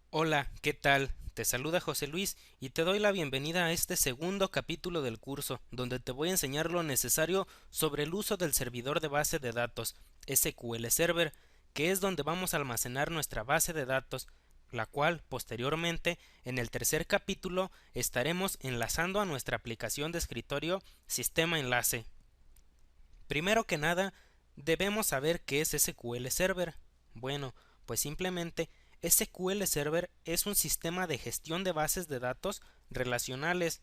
Hola, ¿qué tal? Te saluda José Luis y te doy la bienvenida a este segundo capítulo del curso, donde te voy a enseñar lo necesario sobre el uso del servidor de base de datos, SQL Server, que es donde vamos a almacenar nuestra base de datos, la cual posteriormente, en el tercer capítulo, estaremos enlazando a nuestra aplicación de escritorio Sistema Enlace. Primero que nada, debemos saber qué es SQL Server. Bueno, pues simplemente SQL Server es un sistema de gestión de bases de datos relacionales.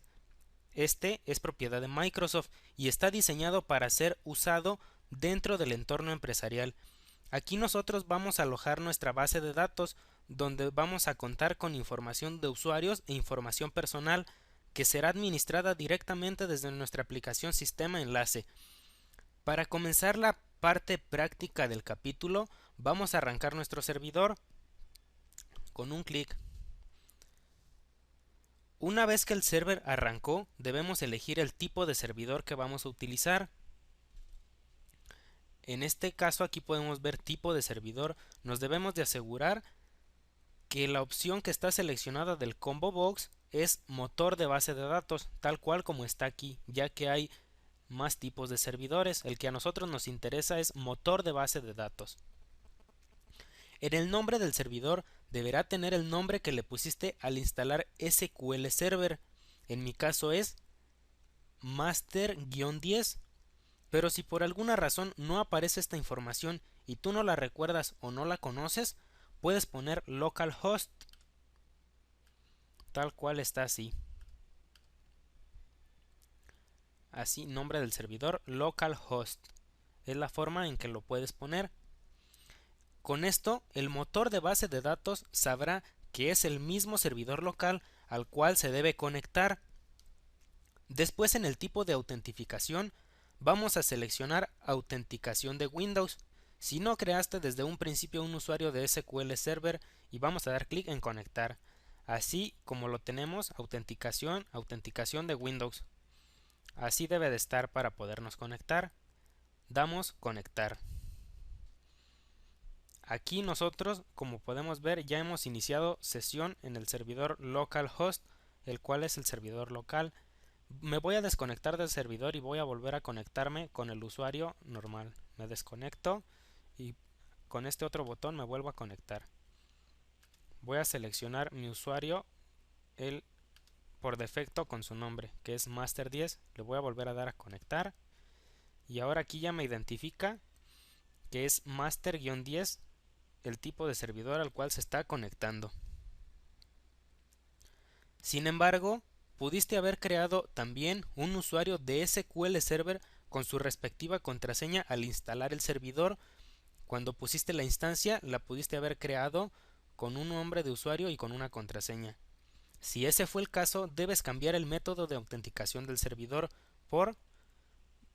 Este es propiedad de Microsoft y está diseñado para ser usado dentro del entorno empresarial. Aquí nosotros vamos a alojar nuestra base de datos, donde vamos a contar con información de usuarios e información personal que será administrada directamente desde nuestra aplicación Sistema Enlace. Para comenzar la parte práctica del capítulo, vamos a arrancar nuestro servidor con un clic. Una vez que el server arrancó, debemos elegir el tipo de servidor que vamos a utilizar. En este caso aquí podemos ver tipo de servidor. Nos debemos de asegurar que la opción que está seleccionada del combo box es motor de base de datos, tal cual como está aquí, ya que hay más tipos de servidores. El que a nosotros nos interesa es motor de base de datos. En el nombre del servidor deberá tener el nombre que le pusiste al instalar SQL Server. En mi caso es master-10, pero si por alguna razón no aparece esta información y tú no la recuerdas o no la conoces, puedes poner localhost, tal cual está así. Así, nombre del servidor localhost. Es la forma en que lo puedes poner. Con esto, el motor de base de datos sabrá que es el mismo servidor local al cual se debe conectar. Después, en el tipo de autentificación, vamos a seleccionar autenticación de Windows. Si no creaste desde un principio un usuario de SQL Server, y vamos a dar clic en conectar. Así como lo tenemos, autenticación de Windows. Así debe de estar para podernos conectar. Damos conectar. Aquí nosotros, como podemos ver, ya hemos iniciado sesión en el servidor localhost, el cual es el servidor local. Me voy a desconectar del servidor y voy a volver a conectarme con el usuario normal. Me desconecto y con este otro botón me vuelvo a conectar. Voy a seleccionar mi usuario, el por defecto con su nombre, que es Master10. Le voy a volver a dar a conectar y ahora aquí ya me identifica que es Master-10 el tipo de servidor al cual se está conectando. Sin embargo, pudiste haber creado también un usuario de SQL Server con su respectiva contraseña al instalar el servidor. Cuando pusiste la instancia, la pudiste haber creado con un nombre de usuario y con una contraseña. Si ese fue el caso, debes cambiar el método de autenticación del servidor por...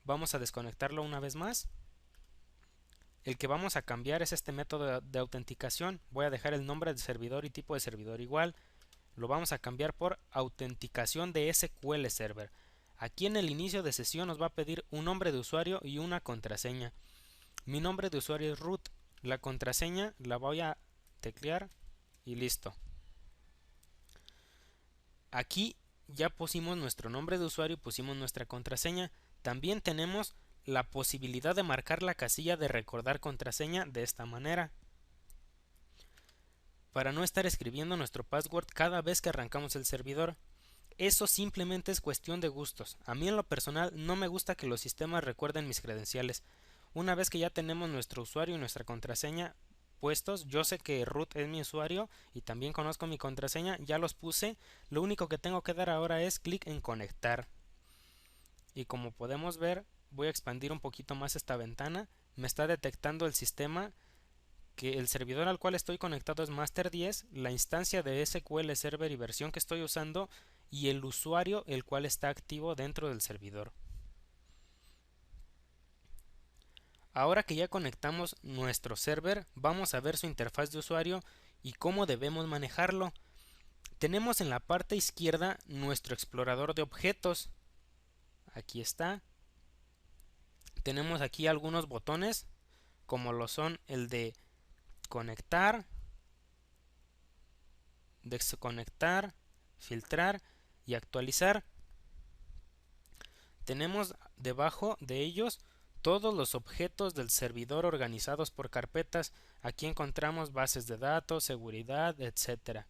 Vamos a desconectarlo una vez más. El que vamos a cambiar es este método de autenticación. Voy a dejar el nombre del servidor y tipo de servidor igual. Lo vamos a cambiar por autenticación de SQL Server. Aquí en el inicio de sesión nos va a pedir un nombre de usuario y una contraseña. Mi nombre de usuario es root. La contraseña la voy a teclear y listo. Aquí ya pusimos nuestro nombre de usuario y pusimos nuestra contraseña. También tenemos la posibilidad de marcar la casilla de recordar contraseña de esta manera, para no estar escribiendo nuestro password cada vez que arrancamos el servidor. Eso simplemente es cuestión de gustos. A mí en lo personal no me gusta que los sistemas recuerden mis credenciales. Una vez que ya tenemos nuestro usuario y nuestra contraseña puestos, yo sé que root es mi usuario y también conozco mi contraseña, ya los puse. Lo único que tengo que dar ahora es clic en conectar. Y como podemos ver, voy a expandir un poquito más esta ventana. Me está detectando el sistema que el servidor al cual estoy conectado es Master10, la instancia de SQL Server y versión que estoy usando y el usuario el cual está activo dentro del servidor. Ahora que ya conectamos nuestro server, vamos a ver su interfaz de usuario y cómo debemos manejarlo. Tenemos en la parte izquierda nuestro explorador de objetos. Aquí está. Tenemos aquí algunos botones, como lo son el de conectar, desconectar, filtrar y actualizar. Tenemos debajo de ellos todos los objetos del servidor organizados por carpetas. Aquí encontramos bases de datos, seguridad, etc.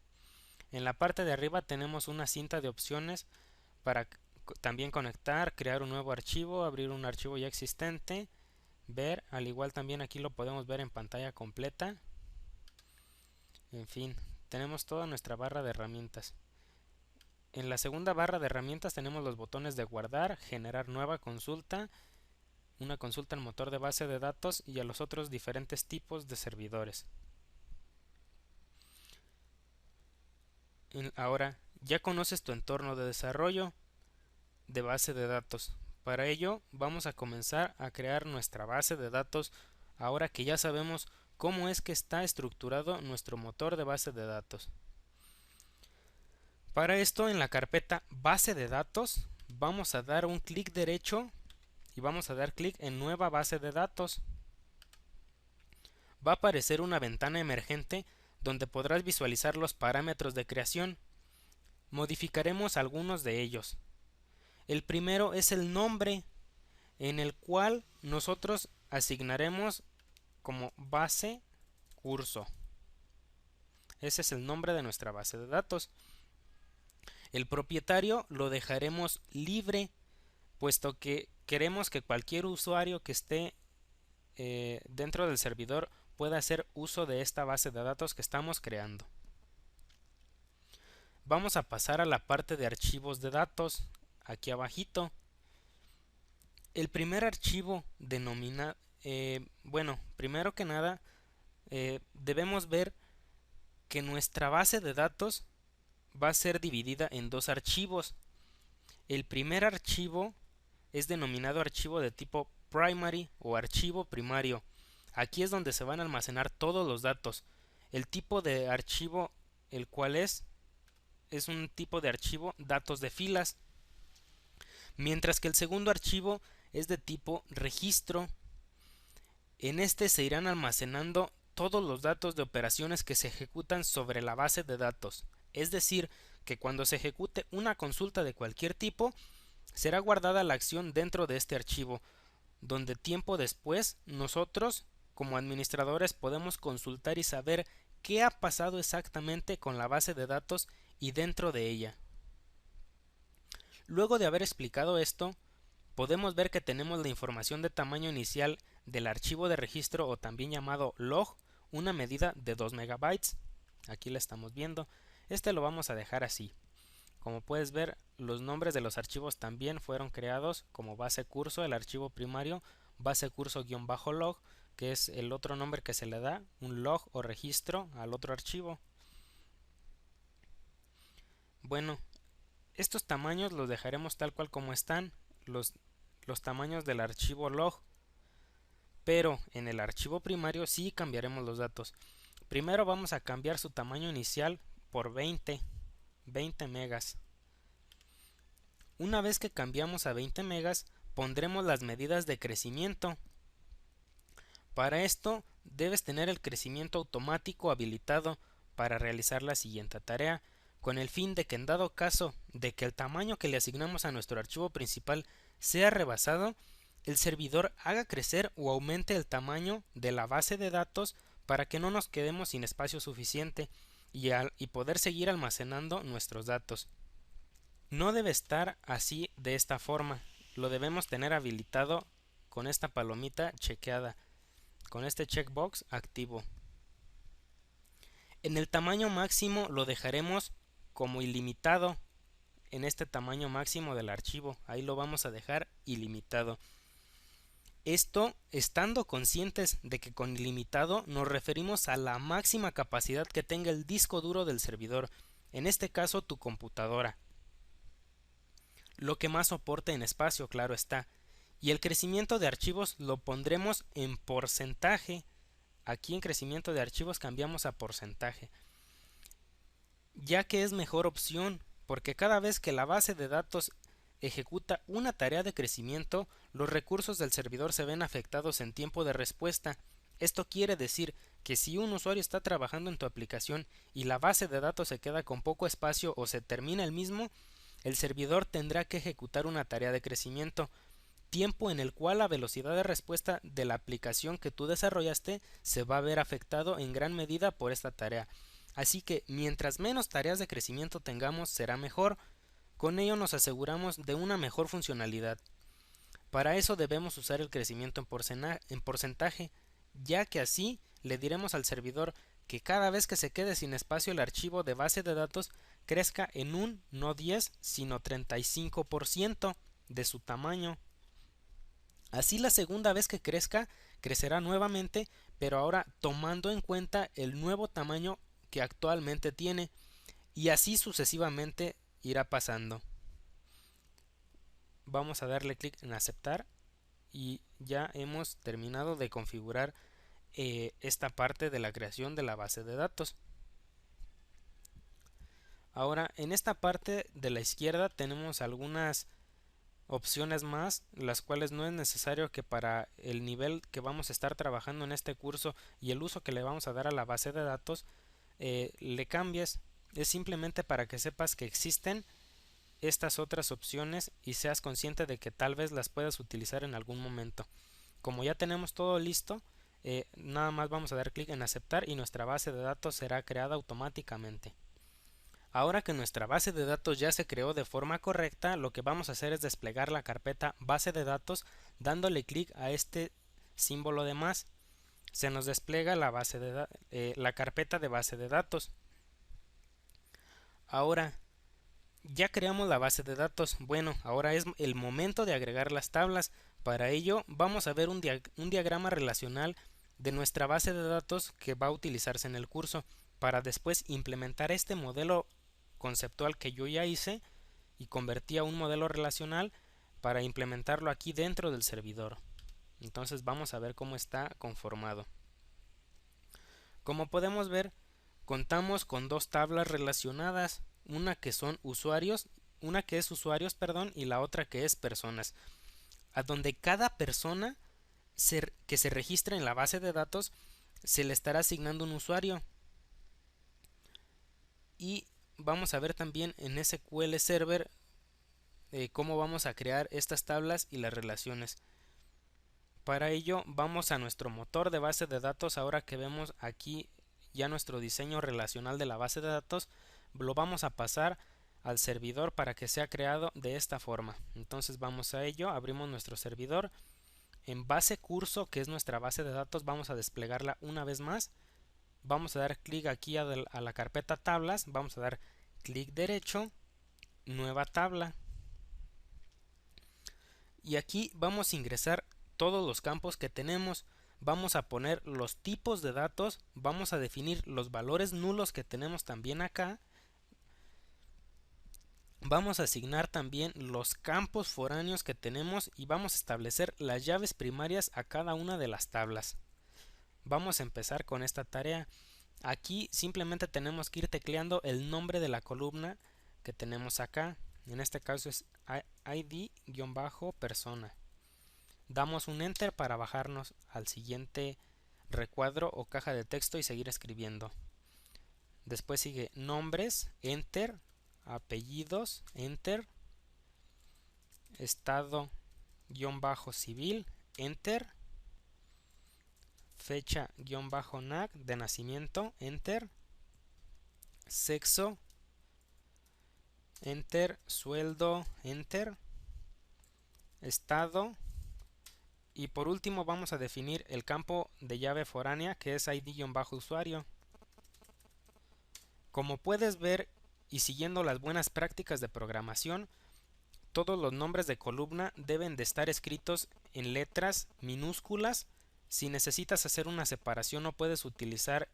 En la parte de arriba tenemos una cinta de opciones para también conectar, crear un nuevo archivo, abrir un archivo ya existente, ver, al igual también aquí lo podemos ver en pantalla completa. En fin, tenemos toda nuestra barra de herramientas. En la segunda barra de herramientas tenemos los botones de guardar, generar nueva consulta, una consulta al motor de base de datos y a los otros diferentes tipos de servidores. Ahora, ya conoces tu entorno de desarrollo de base de datos. Para ello, vamos a comenzar a crear nuestra base de datos ahora que ya sabemos cómo es que está estructurado nuestro motor de base de datos. Para esto, en la carpeta base de datos, vamos a dar un clic derecho y vamos a dar clic en nueva base de datos. Va a aparecer una ventana emergente donde podrás visualizar los parámetros de creación. Modificaremos algunos de ellos. El primero es el nombre, en el cual nosotros asignaremos como base curso. Ese es el nombre de nuestra base de datos. El propietario lo dejaremos libre, puesto que queremos que cualquier usuario que esté dentro del servidor pueda hacer uso de esta base de datos que estamos creando. Vamos a pasar a la parte de archivos de datos, aquí abajito. El primer archivo denomina, primero que nada, debemos ver que nuestra base de datos va a ser dividida en dos archivos. El primer archivo es denominado archivo de tipo primary o archivo primario. Aquí es donde se van a almacenar todos los datos. El tipo de archivo, el cual es un tipo de archivo datos de filas. Mientras que el segundo archivo es de tipo registro. En este se irán almacenando todos los datos de operaciones que se ejecutan sobre la base de datos. Es decir, que cuando se ejecute una consulta de cualquier tipo, será guardada la acción dentro de este archivo, donde tiempo después nosotros, como administradores, podemos consultar y saber qué ha pasado exactamente con la base de datos y dentro de ella. Luego de haber explicado esto, podemos ver que tenemos la información de tamaño inicial del archivo de registro o también llamado log, una medida de 2 megabytes. Aquí la estamos viendo. Este lo vamos a dejar así. Como puedes ver, los nombres de los archivos también fueron creados como base curso, el archivo primario, base curso-log, que es el otro nombre que se le da, un log o registro al otro archivo. Bueno, estos tamaños los dejaremos tal cual como están, los tamaños del archivo log, pero en el archivo primario sí cambiaremos los datos. Primero vamos a cambiar su tamaño inicial por 20 megas. Una vez que cambiamos a 20 megas, pondremos las medidas de crecimiento. Para esto debes tener el crecimiento automático habilitado para realizar la siguiente tarea, con el fin de que en dado caso de que el tamaño que le asignamos a nuestro archivo principal sea rebasado, el servidor haga crecer o aumente el tamaño de la base de datos para que no nos quedemos sin espacio suficiente y poder seguir almacenando nuestros datos. No debe estar así de esta forma, lo debemos tener habilitado con esta palomita chequeada, con este checkbox activo. En el tamaño máximo lo dejaremos como ilimitado, en este tamaño máximo del archivo, ahí lo vamos a dejar ilimitado. Esto estando conscientes de que con ilimitado nos referimos a la máxima capacidad que tenga el disco duro del servidor, en este caso tu computadora. Lo que más soporte en espacio, claro está. Y el crecimiento de archivos lo pondremos en porcentaje. Aquí en crecimiento de archivos cambiamos a porcentaje, ya que es mejor opción, porque cada vez que la base de datos ejecuta una tarea de crecimiento, los recursos del servidor se ven afectados en tiempo de respuesta. Esto quiere decir que si un usuario está trabajando en tu aplicación y la base de datos se queda con poco espacio o se termina el mismo, el servidor tendrá que ejecutar una tarea de crecimiento, tiempo en el cual la velocidad de respuesta de la aplicación que tú desarrollaste se va a ver afectado en gran medida por esta tarea. Así que mientras menos tareas de crecimiento tengamos, será mejor. Con ello nos aseguramos de una mejor funcionalidad. Para eso debemos usar el crecimiento en porcentaje, ya que así le diremos al servidor que cada vez que se quede sin espacio el archivo de base de datos crezca en un no 10 sino 35% de su tamaño. Así la segunda vez que crezca, crecerá nuevamente, pero ahora tomando en cuenta el nuevo tamaño que actualmente tiene, y así sucesivamente irá pasando. Vamos a darle clic en aceptar y ya hemos terminado de configurar esta parte de la creación de la base de datos. Ahora en esta parte de la izquierda tenemos algunas opciones más, las cuales no es necesario que para el nivel que vamos a estar trabajando en este curso y el uso que le vamos a dar a la base de datos le cambies. Es simplemente para que sepas que existen estas otras opciones y seas consciente de que tal vez las puedas utilizar en algún momento. Como ya tenemos todo listo, nada más vamos a dar clic en aceptar y nuestra base de datos será creada automáticamente. Ahora que nuestra base de datos ya se creó de forma correcta, lo que vamos a hacer es desplegar la carpeta base de datos dándole clic a este símbolo de más. Se nos despliega la carpeta de base de datos. Ahora ya creamos la base de datos. Bueno, ahora es el momento de agregar las tablas. Para ello vamos a ver un diagrama relacional de nuestra base de datos que va a utilizarse en el curso para después implementar este modelo conceptual que yo ya hice y convertí a un modelo relacional para implementarlo aquí dentro del servidor. Entonces vamos a ver cómo está conformado. Como podemos ver, contamos con dos tablas relacionadas, una que es usuarios, y la otra que es personas, a donde cada persona que se registra en la base de datos se le estará asignando un usuario. Y vamos a ver también en SQL Server cómo vamos a crear estas tablas y las relaciones. Para ello vamos a nuestro motor de base de datos. Ahora que vemos aquí ya nuestro diseño relacional de la base de datos, lo vamos a pasar al servidor para que sea creado de esta forma. Entonces vamos a ello, abrimos nuestro servidor. En base curso, que es nuestra base de datos, vamos a desplegarla una vez más. Vamos a dar clic aquí a la carpeta tablas, vamos a dar clic derecho, nueva tabla. Y aquí vamos a ingresar todos los campos que tenemos. Vamos a poner los tipos de datos, vamos a definir los valores nulos que tenemos también acá. Vamos a asignar también los campos foráneos que tenemos y vamos a establecer las llaves primarias a cada una de las tablas. Vamos a empezar con esta tarea. Aquí simplemente tenemos que ir tecleando el nombre de la columna que tenemos acá. En este caso es id-persona. Damos un enter para bajarnos al siguiente recuadro o caja de texto y seguir escribiendo. Después sigue nombres, enter, apellidos, enter, estado-civil, enter, fecha-NAC de nacimiento, enter, sexo, enter, sueldo, enter, estado, y por último vamos a definir el campo de llave foránea que es id-usuario. Como puedes ver y siguiendo las buenas prácticas de programación, todos los nombres de columna deben de estar escritos en letras minúsculas. Si necesitas hacer una separación no puedes utilizar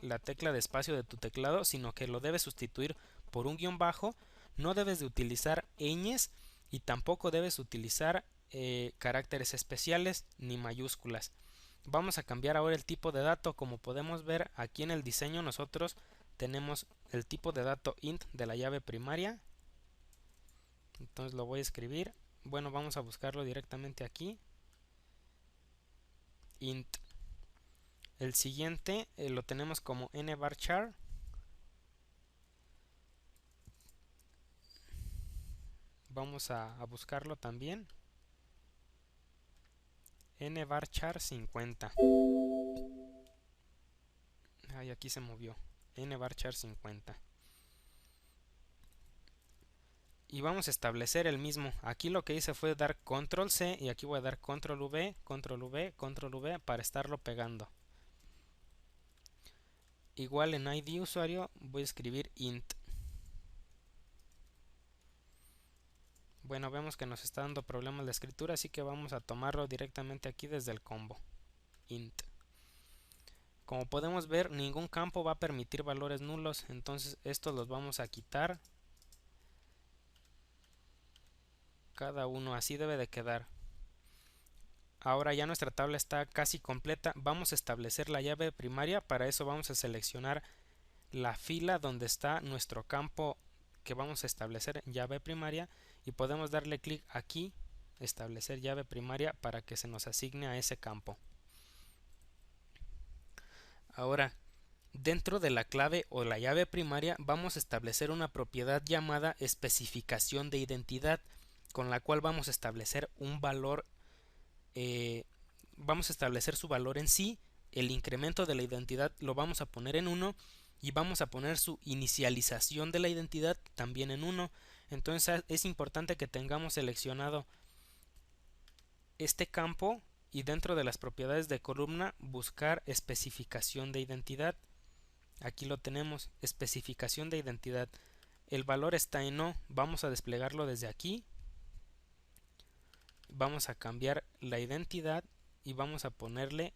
la tecla de espacio de tu teclado, sino que lo debes sustituir por un guión bajo. No debes de utilizar ñes y tampoco debes utilizar caracteres especiales ni mayúsculas. Vamos a cambiar ahora el tipo de dato. Como podemos ver aquí en el diseño, nosotros tenemos el tipo de dato int de la llave primaria. Entonces lo voy a escribir. Bueno, vamos a buscarlo directamente aquí. Int. El siguiente lo tenemos como nvarchar. Vamos a buscarlo también. nvarchar 50. Ay, aquí se movió. nvarchar 50. Y vamos a establecer el mismo. Aquí lo que hice fue dar control C y aquí voy a dar control V, control V, control V para estarlo pegando. Igual en ID usuario voy a escribir int. Bueno, vemos que nos está dando problemas la escritura, así que vamos a tomarlo directamente aquí desde el combo. Int. Como podemos ver, ningún campo va a permitir valores nulos, entonces estos los vamos a quitar. Cada uno así debe de quedar. Ahora ya nuestra tabla está casi completa. Vamos a establecer la llave primaria. Para eso vamos a seleccionar la fila donde está nuestro campo que vamos a establecer llave primaria y podemos darle clic aquí, establecer llave primaria, para que se nos asigne a ese campo. Ahora, dentro de la clave o la llave primaria vamos a establecer una propiedad llamada especificación de identidad, con la cual vamos a establecer un valor, vamos a establecer su valor en sí. El incremento de la identidad lo vamos a poner en 1 y vamos a poner su inicialización de la identidad también en 1. Entonces es importante que tengamos seleccionado este campo y dentro de las propiedades de columna buscar especificación de identidad. Aquí lo tenemos, especificación de identidad. El valor está en no, vamos a desplegarlo desde aquí. Vamos a cambiar la identidad y vamos a ponerle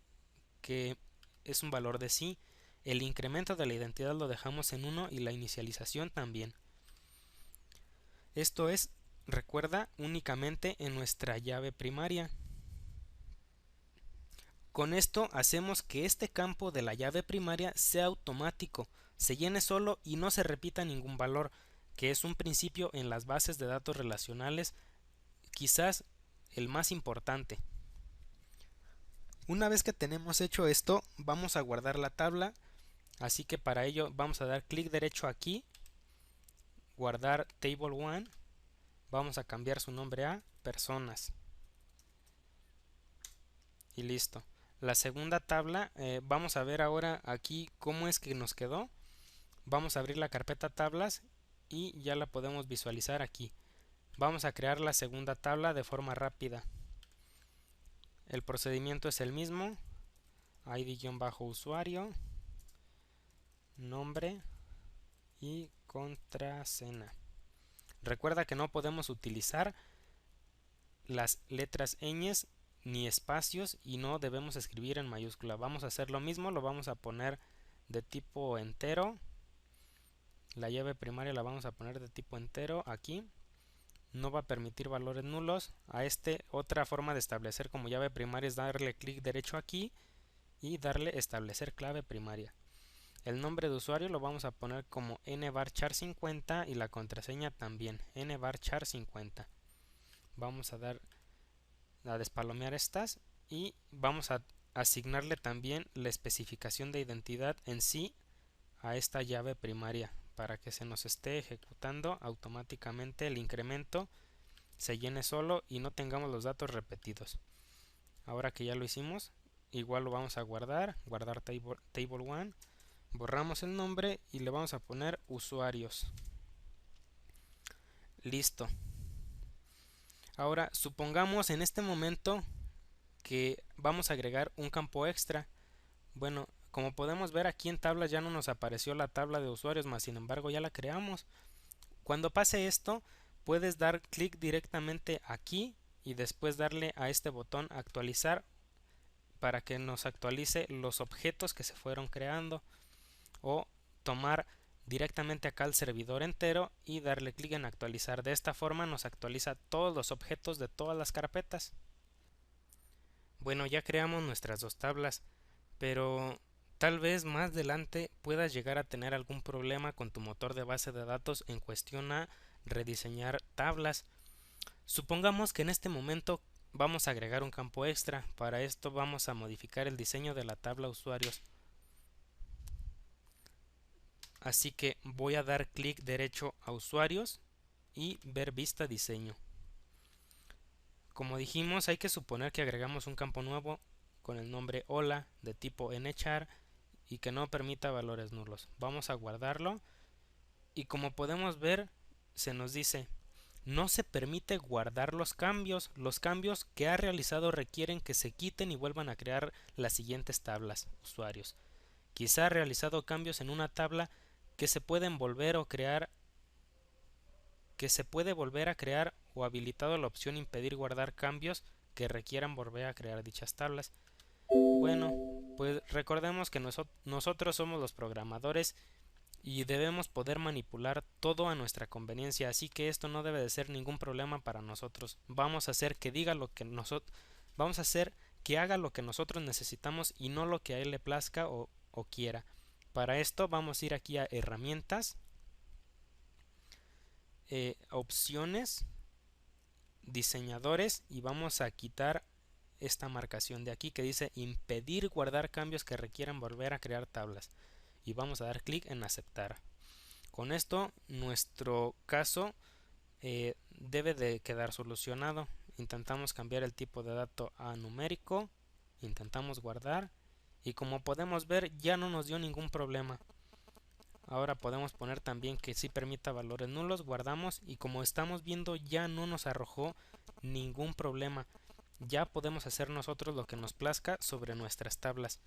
que es un valor de sí. El incremento de la identidad lo dejamos en 1 y la inicialización también. Esto es, recuerda, únicamente en nuestra llave primaria. Con esto hacemos que este campo de la llave primaria sea automático, se llene solo y no se repita ningún valor, que es un principio en las bases de datos relacionales, quizás el más importante. Una vez que tenemos hecho esto, vamos a guardar la tabla, así que para ello vamos a dar clic derecho aquí, guardar table 1, vamos a cambiar su nombre a personas y listo. La segunda tabla, vamos a ver ahora aquí cómo es que nos quedó. Vamos a abrir la carpeta tablas y ya la podemos visualizar aquí. Vamos a crear la segunda tabla de forma rápida. El procedimiento es el mismo. ID-usuario, nombre y contraseña. Recuerda que no podemos utilizar las letras ñ ni espacios y no debemos escribir en mayúscula. Vamos a hacer lo mismo, lo vamos a poner de tipo entero. La llave primaria la vamos a poner de tipo entero aquí. No va a permitir valores nulos. A otra forma de establecer como llave primaria es darle clic derecho aquí y darle establecer clave primaria. El nombre de usuario lo vamos a poner como nvarchar50 y la contraseña también nvarchar50. Vamos a dar a despalomear estas y vamos a asignarle también la especificación de identidad en sí a esta llave primaria para que se nos esté ejecutando automáticamente el incremento, se llene solo y no tengamos los datos repetidos. Ahora que ya lo hicimos, igual lo vamos a guardar table 1, borramos el nombre y le vamos a poner usuarios. Listo. Ahora supongamos en este momento que vamos a agregar un campo extra. Bueno, como podemos ver aquí en tablas ya no nos apareció la tabla de usuarios, más sin embargo ya la creamos. Cuando pase esto, puedes dar clic directamente aquí y después darle a este botón actualizar para que nos actualice los objetos que se fueron creando, o tomar directamente acá el servidor entero y darle clic en actualizar. De esta forma nos actualiza todos los objetos de todas las carpetas. Bueno, ya creamos nuestras dos tablas, pero tal vez más adelante puedas llegar a tener algún problema con tu motor de base de datos en cuestión a rediseñar tablas. Supongamos que en este momento vamos a agregar un campo extra. Para esto vamos a modificar el diseño de la tabla usuarios. Así que voy a dar clic derecho a usuarios y ver vista diseño. Como dijimos, hay que suponer que agregamos un campo nuevo con el nombre hola de tipo nchar y que no permita valores nulos. Vamos a guardarlo y como podemos ver se nos dice: no se permite guardar los cambios. Los cambios que ha realizado requieren que se quiten y vuelvan a crear las siguientes tablas usuarios. Quizá ha realizado cambios en una tabla que se pueden volver a crear o habilitado la opción impedir guardar cambios que requieran volver a crear dichas tablas. Bueno, pues recordemos que nosotros somos los programadores y debemos poder manipular todo a nuestra conveniencia, así que esto no debe de ser ningún problema para nosotros. Vamos a hacer que haga lo que nosotros necesitamos y no lo que a él le plazca o quiera. Para esto vamos a ir aquí a herramientas, opciones, diseñadores, y vamos a quitar esta marcación de aquí que dice impedir guardar cambios que requieran volver a crear tablas, y vamos a dar clic en aceptar. Con esto nuestro caso debe de quedar solucionado. Intentamos cambiar el tipo de dato a numérico, intentamos guardar y como podemos ver ya no nos dio ningún problema. Ahora podemos poner también que sí permita valores nulos, guardamos y como estamos viendo ya no nos arrojó ningún problema. Ya podemos hacer nosotros lo que nos plazca sobre nuestras tablas.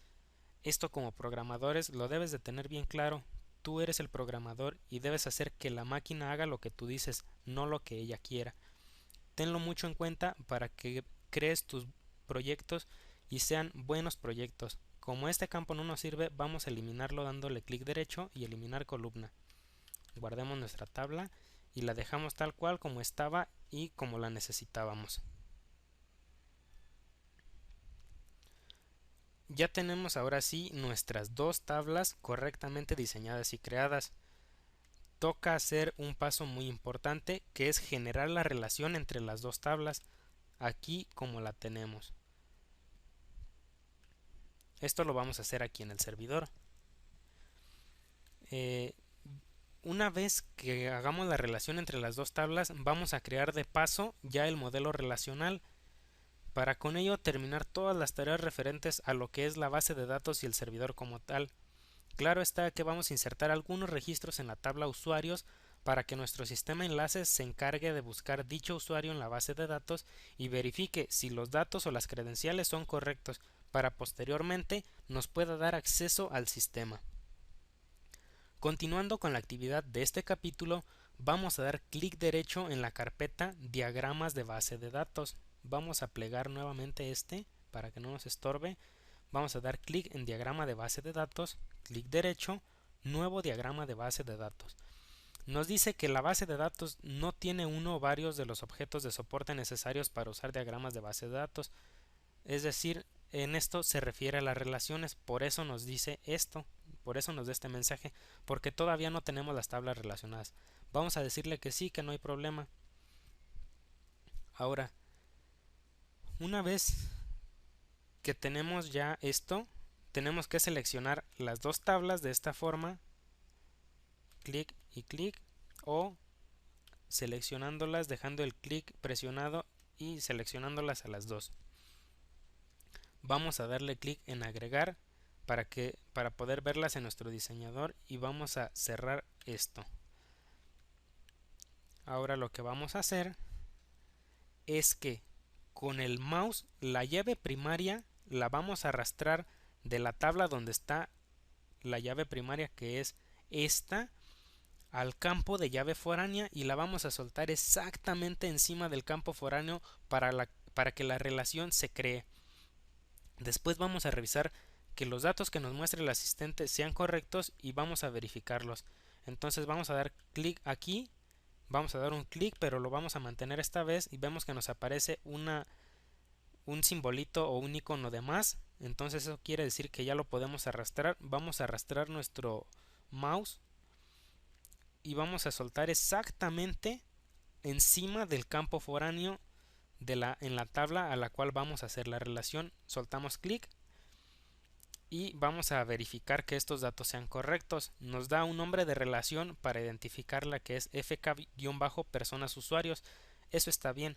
Esto como programadores lo debes de tener bien claro. Tú eres el programador y debes hacer que la máquina haga lo que tú dices, no lo que ella quiera. Tenlo mucho en cuenta para que crees tus proyectos y sean buenos proyectos. Como este campo no nos sirve, vamos a eliminarlo dándole clic derecho y eliminar columna. Guardemos nuestra tabla y la dejamos tal cual como estaba y como la necesitábamos. Ya tenemos ahora sí nuestras dos tablas correctamente diseñadas y creadas. Toca hacer un paso muy importante que es generar la relación entre las dos tablas, aquí como la tenemos. Esto lo vamos a hacer aquí en el servidor. Una vez que hagamos la relación entre las dos tablas, vamos a crear de paso ya el modelo relacional, para con ello terminar todas las tareas referentes a lo que es la base de datos y el servidor como tal. Claro está que vamos a insertar algunos registros en la tabla usuarios para que nuestro sistema enlaces se encargue de buscar dicho usuario en la base de datos y verifique si los datos o las credenciales son correctos, para posteriormente nos pueda dar acceso al sistema. Continuando con la actividad de este capítulo, vamos a dar clic derecho en la carpeta diagramas de base de datos. Vamos a plegar nuevamente para que no nos estorbe. Vamos a dar clic en diagrama de base de datos, clic derecho, nuevo diagrama de base de datos. Nos dice que la base de datos no tiene uno o varios de los objetos de soporte necesarios para usar diagramas de base de datos. Es decir, en esto se refiere a las relaciones, por eso nos dice esto, por eso nos da este mensaje, porque todavía no tenemos las tablas relacionadas. Vamos a decirle que sí, que no hay problema. Ahora, una vez que tenemos ya esto, tenemos que seleccionar las dos tablas de esta forma, clic y clic, o seleccionándolas dejando el clic presionado y seleccionándolas a las dos. Vamos a darle clic en agregar para poder verlas en nuestro diseñador y vamos a cerrar esto. Ahora lo que vamos a hacer es que con el mouse la llave primaria la vamos a arrastrar de la tabla donde está la llave primaria, que es esta, al campo de llave foránea y la vamos a soltar exactamente encima del campo foráneo para que la relación se cree. Después vamos a revisar que los datos que nos muestre el asistente sean correctos y vamos a verificarlos. Entonces vamos a dar clic aquí, vamos a dar un clic, pero lo vamos a mantener esta vez y vemos que nos aparece un simbolito o un icono de más. Entonces eso quiere decir que ya lo podemos arrastrar. Vamos a arrastrar nuestro mouse y vamos a soltar exactamente encima del campo foráneo en la tabla a la cual vamos a hacer la relación. Soltamos clic y vamos a verificar que estos datos sean correctos. Nos da un nombre de relación para identificarla, que es fk-personas usuarios. Eso está bien.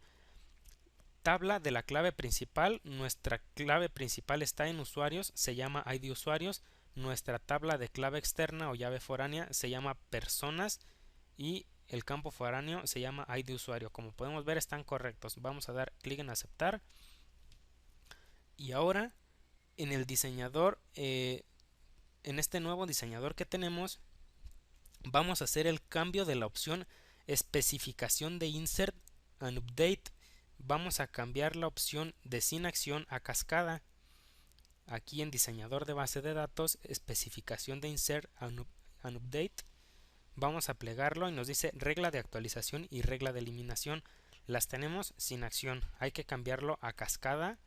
Tabla de la clave principal. Nuestra clave principal está en usuarios, se llama ID usuarios. Nuestra tabla de clave externa o llave foránea se llama personas y el campo foráneo se llama ID usuario. Como podemos ver, están correctos. Vamos a dar clic en aceptar. Y ahora en el diseñador, en este nuevo diseñador que tenemos, vamos a hacer el cambio de la opción especificación de insert and update. Vamos a cambiar la opción de sin acción a cascada. Aquí en diseñador de base de datos, especificación de insert and update, vamos a plegarlo y nos dice regla de actualización y regla de eliminación. Las tenemos sin acción, hay que cambiarlo a cascada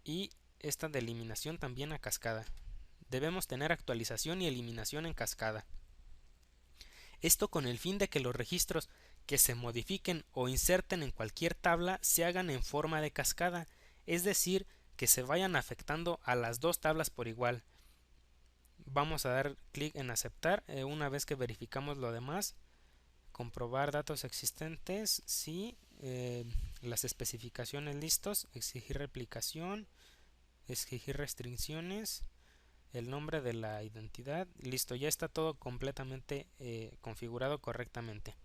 y esta de eliminación también a cascada. Debemos tener actualización y eliminación en cascada. Esto con el fin de que los registros que se modifiquen o inserten en cualquier tabla se hagan en forma de cascada, es decir, que se vayan afectando a las dos tablas por igual. Vamos a dar clic en aceptar. Una vez que verificamos lo demás, comprobar datos existentes, sí, las especificaciones listos, exigir replicación, exigir restricciones, el nombre de la identidad, listo, ya está todo completamente configurado correctamente.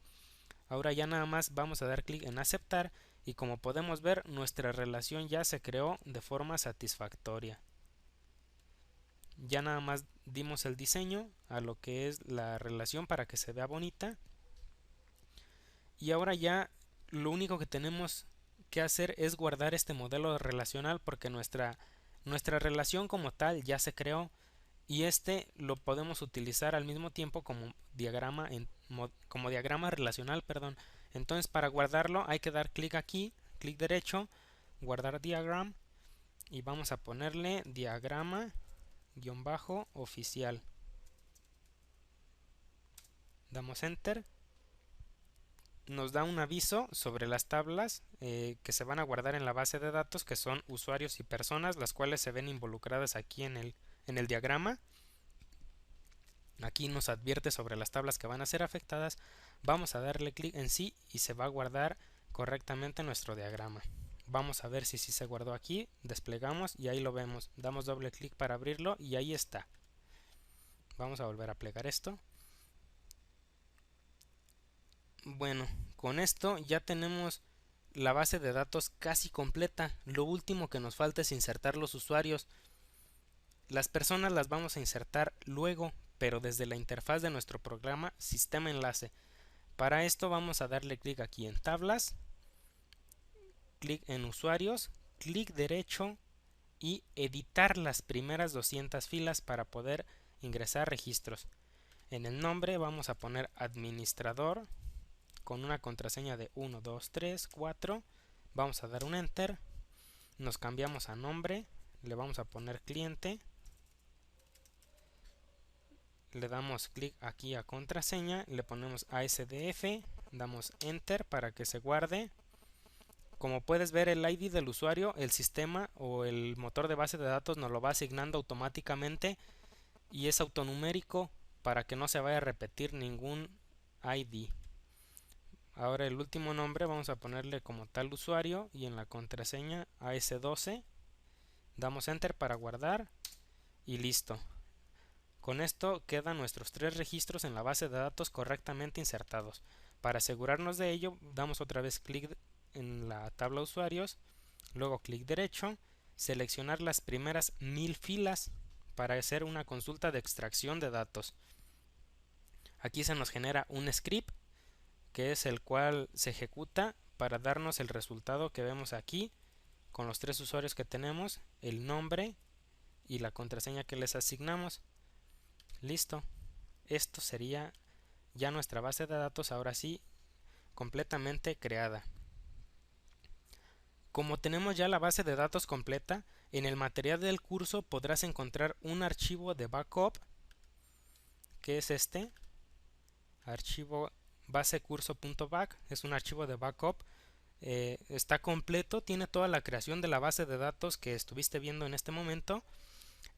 Ahora ya nada más vamos a dar clic en aceptar y como podemos ver, nuestra relación ya se creó de forma satisfactoria. Ya nada más dimos el diseño a lo que es la relación para que se vea bonita. Y ahora ya lo único que tenemos que hacer es guardar este modelo relacional porque nuestra relación como tal ya se creó y este lo podemos utilizar al mismo tiempo como diagrama relacional, perdón. Entonces para guardarlo hay que dar clic aquí, clic derecho, guardar diagram y vamos a ponerle diagrama-oficial. Damos enter. Nos da un aviso sobre las tablas que se van a guardar en la base de datos, que son usuarios y personas, las cuales se ven involucradas aquí en el diagrama. Aquí nos advierte sobre las tablas que van a ser afectadas. Vamos a darle clic en sí y se va a guardar correctamente nuestro diagrama. Vamos a ver si sí se guardó aquí. Desplegamos y ahí lo vemos. Damos doble clic para abrirlo y ahí está. Vamos a volver a plegar esto. Bueno, con esto ya tenemos la base de datos casi completa. Lo último que nos falta es insertar los usuarios. Las personas las vamos a insertar luego, pero desde la interfaz de nuestro programa Sistema Enlace. Para esto vamos a darle clic aquí en Tablas, clic en Usuarios, clic derecho y editar las primeras 200 filas para poder ingresar registros. En el nombre vamos a poner administrador con una contraseña de 1, 2, 3, 4. Vamos a dar un enter. Nos cambiamos a nombre. Le vamos a poner cliente. Le damos clic aquí a contraseña. Le ponemos ASDF. Damos enter para que se guarde. Como puedes ver, el ID del usuario, el sistema o el motor de base de datos nos lo va asignando automáticamente y es autonumérico para que no se vaya a repetir ningún ID. Ahora el último nombre vamos a ponerle como tal usuario y en la contraseña AS12. Damos enter para guardar y listo. Con esto quedan nuestros 3 registros en la base de datos correctamente insertados. Para asegurarnos de ello, damos otra vez clic en la tabla usuarios, luego clic derecho, seleccionar las primeras 1000 filas para hacer una consulta de extracción de datos. Aquí se nos genera un script que es el cual se ejecuta para darnos el resultado que vemos aquí con los 3 usuarios que tenemos, el nombre y la contraseña que les asignamos. Listo, esto sería ya nuestra base de datos ahora sí completamente creada. Como tenemos ya la base de datos completa, en el material del curso podrás encontrar un archivo de backup que es este archivo basecurso.back. Es un archivo de backup está completo, tiene toda la creación de la base de datos que estuviste viendo en este momento,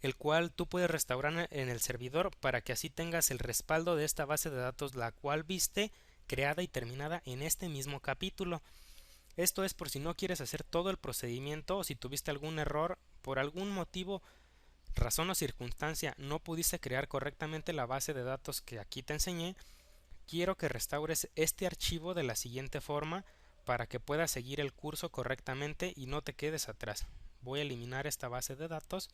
el cual tú puedes restaurar en el servidor para que así tengas el respaldo de esta base de datos, la cual viste creada y terminada en este mismo capítulo. Esto es por si no quieres hacer todo el procedimiento o si tuviste algún error por algún motivo, razón o circunstancia no pudiste crear correctamente la base de datos que aquí te enseñé. Quiero que restaures este archivo de la siguiente forma para que puedas seguir el curso correctamente y no te quedes atrás. Voy a eliminar esta base de datos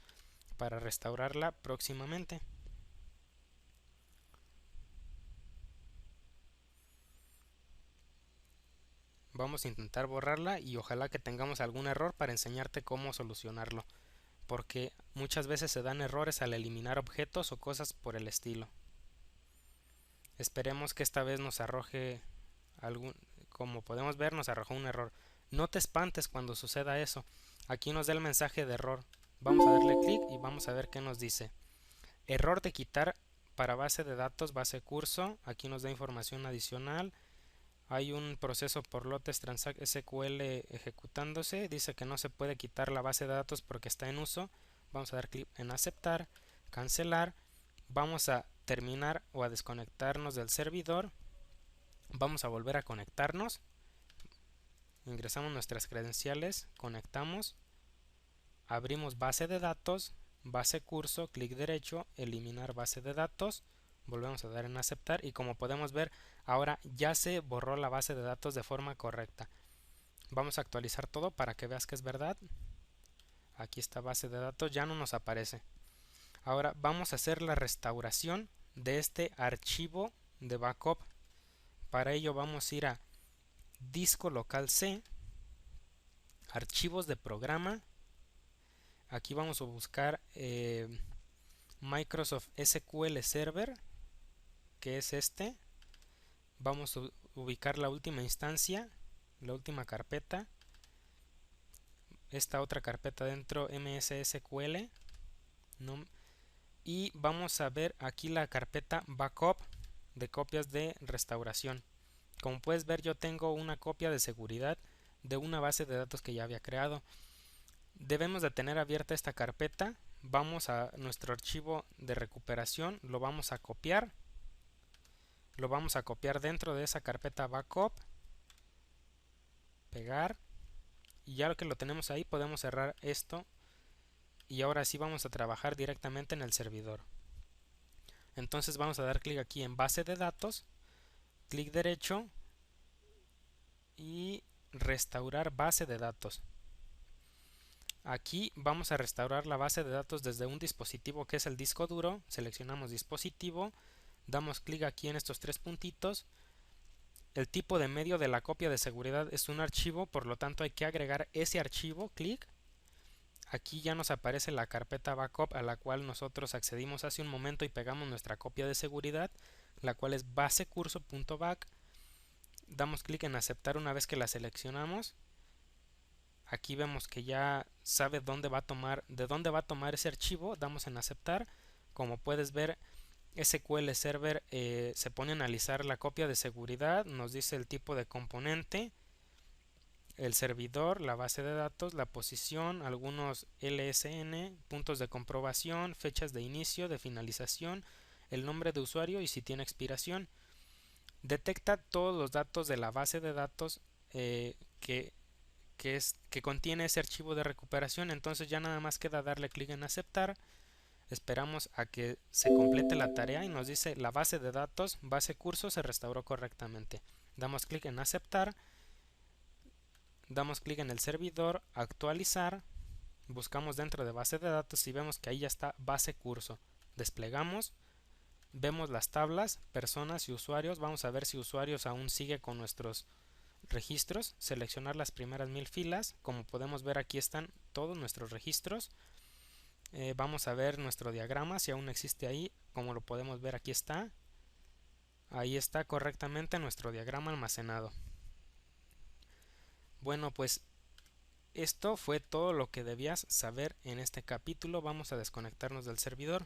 para restaurarla próximamente. Vamos a intentar borrarla y ojalá que tengamos algún error para enseñarte cómo solucionarlo, porque muchas veces se dan errores al eliminar objetos o cosas por el estilo. Esperemos que esta vez nos arroje algún, como podemos ver, nos arrojó un error. No te espantes cuando suceda eso. Aquí nos da el mensaje de error. Vamos a darle clic y vamos a ver qué nos dice. Error de quitar para base de datos, base curso. Aquí nos da información adicional. Hay un proceso por lotes transact SQL ejecutándose. Dice que no se puede quitar la base de datos porque está en uso. Vamos a dar clic en aceptar, cancelar. Vamos a terminar o a desconectarnos del servidor. Vamos a volver a conectarnos. Ingresamos nuestras credenciales, conectamos, abrimos base de datos, base curso, clic derecho, eliminar base de datos, volvemos a dar en aceptar y como podemos ver ahora ya se borró la base de datos de forma correcta. Vamos a actualizar todo para que veas que es verdad. Aquí está base de datos, ya no nos aparece. Ahora vamos a hacer la restauración de este archivo de backup. Para ello vamos a ir a disco local C, archivos de programa. Aquí vamos a buscar Microsoft SQL Server, que es este. Vamos a ubicar la última instancia, la última carpeta, esta otra carpeta dentro MSSQL, ¿no? Y vamos a ver aquí la carpeta backup de copias de restauración. Como puedes ver, yo tengo una copia de seguridad de una base de datos que ya había creado. Debemos de tener abierta esta carpeta. Vamos a nuestro archivo de recuperación, lo vamos a copiar. Lo vamos a copiar dentro de esa carpeta backup, pegar, y ya que lo tenemos ahí podemos cerrar esto y ahora sí vamos a trabajar directamente en el servidor. Entonces vamos a dar clic aquí en base de datos, clic derecho y restaurar base de datos. Aquí vamos a restaurar la base de datos desde un dispositivo que es el disco duro. Seleccionamos dispositivo, damos clic aquí en estos tres puntitos. El tipo de medio de la copia de seguridad es un archivo, por lo tanto hay que agregar ese archivo, clic. Aquí ya nos aparece la carpeta backup a la cual nosotros accedimos hace un momento y pegamos nuestra copia de seguridad, la cual es basecurso.back. Damos clic en aceptar una vez que la seleccionamos. Aquí vemos que ya sabe dónde va a tomar, de dónde va a tomar ese archivo. Damos en aceptar. Como puedes ver, SQL Server se pone a analizar la copia de seguridad, nos dice el tipo de componente, el servidor, la base de datos, la posición, algunos LSN, puntos de comprobación, fechas de inicio, de finalización, el nombre de usuario y si tiene expiración. Detecta todos los datos de la base de datos que contiene ese archivo de recuperación. Entonces ya nada más queda darle clic en aceptar. Esperamos a que se complete la tarea y nos dice la base de datos, base curso se restauró correctamente. Damos clic en aceptar, damos clic en el servidor, actualizar, buscamos dentro de base de datos y vemos que ahí ya está base curso. Desplegamos, vemos las tablas, personas y usuarios. Vamos a ver si usuarios aún sigue con nuestros registros, seleccionar las primeras 1000 filas. Como podemos ver, aquí están todos nuestros registros. Vamos a ver nuestro diagrama si aún existe ahí. Como lo podemos ver, aquí está. Ahí está correctamente nuestro diagrama almacenado. Bueno, pues esto fue todo lo que debías saber en este capítulo. Vamos a desconectarnos del servidor.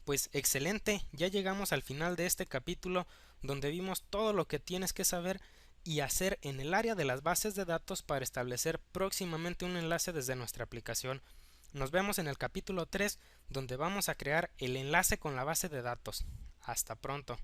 Pues excelente, ya llegamos al final de este capítulo donde vimos todo lo que tienes que saber y hacer en el área de las bases de datos para establecer próximamente un enlace desde nuestra aplicación. Nos vemos en el capítulo 3, donde vamos a crear el enlace con la base de datos. Hasta pronto.